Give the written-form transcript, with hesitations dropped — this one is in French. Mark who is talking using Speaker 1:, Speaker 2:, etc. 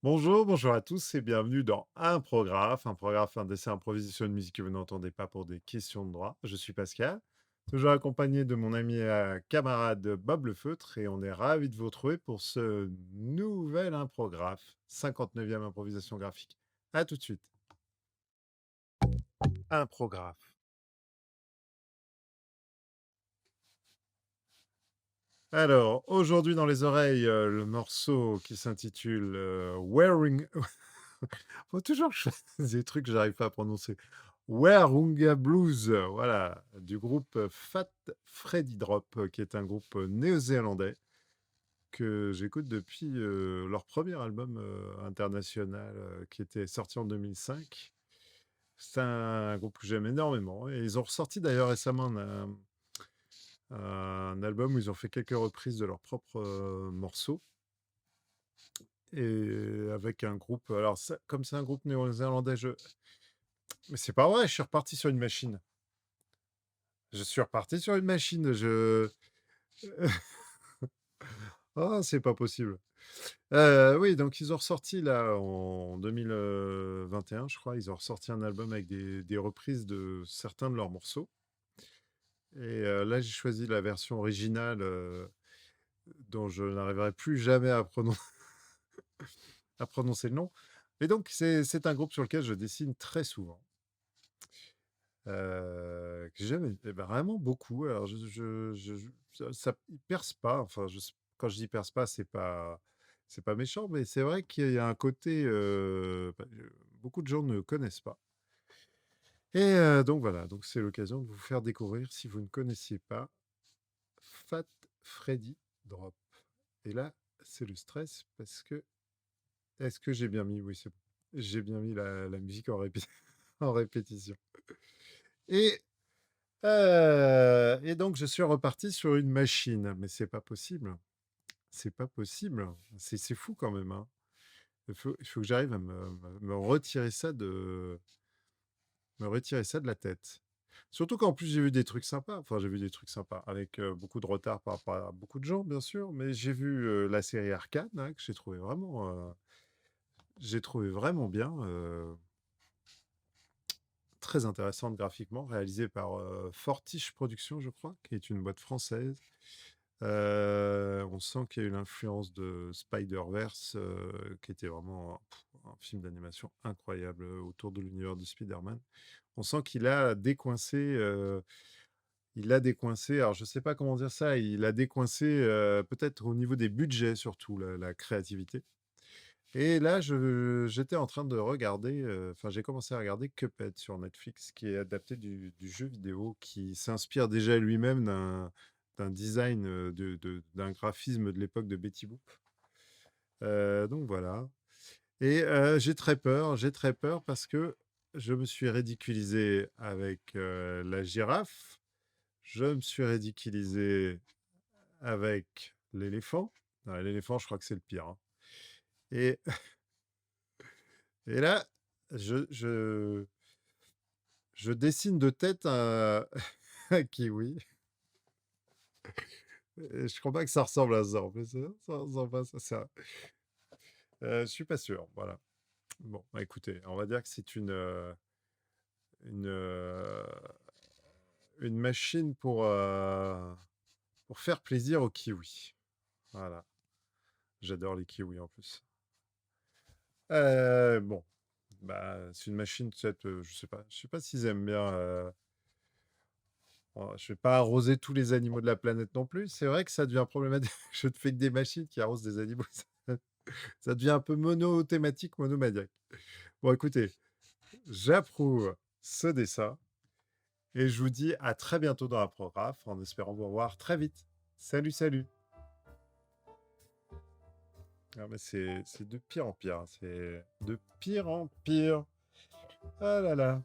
Speaker 1: Bonjour à tous et bienvenue dans Un Prographe, un dessin improvisé sur une musique que vous n'entendez pas pour des questions de droit. Je suis Pascal, toujours accompagné de mon ami et camarade Bob Le Feutre et on est ravis de vous retrouver pour ce nouvel imprographe, 59e improvisation graphique. À tout de suite. Imprographe. Alors, aujourd'hui dans les oreilles, le morceau qui s'intitule Wearing... Faut toujours choisir des trucs que j'arrive pas à prononcer. Wahroonga Blues, voilà, du groupe Fat Freddy Drop, qui est un groupe néo-zélandais que j'écoute depuis leur premier album international qui était sorti en 2005. C'est un groupe que j'aime énormément. Et ils ont ressorti d'ailleurs récemment un album où ils ont fait quelques reprises de leurs propres morceaux. Et avec un groupe. Alors, comme c'est un groupe néo-zélandais, mais c'est pas vrai, je suis reparti sur une machine. Je suis reparti sur une machine. Ah, c'est pas possible. Oui, donc ils ont ressorti là en 2021, je crois, ils ont ressorti un album avec des reprises de certains de leurs morceaux. Et là, j'ai choisi la version originale dont je n'arriverai plus jamais à prononcer le nom. Et donc, c'est un groupe sur lequel je dessine très souvent. Que j'aime vraiment beaucoup. Alors, ils percent pas. Enfin, quand je dis perce pas, c'est pas méchant, mais c'est vrai qu'il y a un côté. Beaucoup de gens ne connaissent pas. Et donc voilà, donc c'est l'occasion de vous faire découvrir, si vous ne connaissiez pas, Fat Freddy Drop. Et là, c'est le stress parce que. Est-ce que j'ai bien mis? Oui, c'est bon. J'ai bien mis la musique en répétition. Et et donc je suis reparti sur une machine, mais c'est pas possible. C'est pas possible. C'est fou quand même, hein. Il faut que j'arrive à me retirer ça de la tête. Surtout qu'en plus j'ai vu des trucs sympas. Enfin, j'ai vu des trucs sympas avec, beaucoup de retard par rapport à beaucoup de gens, bien sûr, mais j'ai vu, la série Arcane, là, que j'ai trouvé vraiment bien, très intéressante graphiquement, réalisée par, Fortiche Productions, je crois, qui est une boîte française. On sent qu'il y a eu l'influence de Spider-Verse, qui était vraiment un film d'animation incroyable autour de l'univers de Spider-Man. On sent il a décoincé, alors je sais pas comment dire ça, il a décoincé peut-être au niveau des budgets surtout, la créativité. Et là, j'étais en train de regarder, enfin j'ai commencé à regarder Cuphead sur Netflix, qui est adapté du jeu vidéo, qui s'inspire déjà lui-même d'un design, d'un graphisme de l'époque de Betty Boop. Donc voilà. Et j'ai très peur parce que je me suis ridiculisé avec la girafe, je me suis ridiculisé avec l'éléphant. Ah, l'éléphant, je crois que c'est le pire, hein. Et, et là, je, je, je dessine de tête un kiwi. Et je crois pas que ça ressemble à ça. En plus, ça ressemble pas à ça. Je suis pas sûr. Voilà. Bon, bah, écoutez, on va dire que c'est une, euh, une machine pour faire plaisir aux kiwis. Voilà. J'adore les kiwis en plus. Bon, bah, c'est une machine, peut-être, je sais pas s'ils aiment bien. Je vais pas arroser tous les animaux de la planète non plus. C'est vrai que ça devient problématique. Je ne fais que des machines qui arrosent des animaux. Ça devient un peu monothématique, monomaniaque. Bon, écoutez, j'approuve ce dessin et je vous dis à très bientôt dans la programme en espérant vous revoir très vite. Salut, salut. Ah, mais c'est de pire en pire, hein. C'est de pire en pire. Ah là là.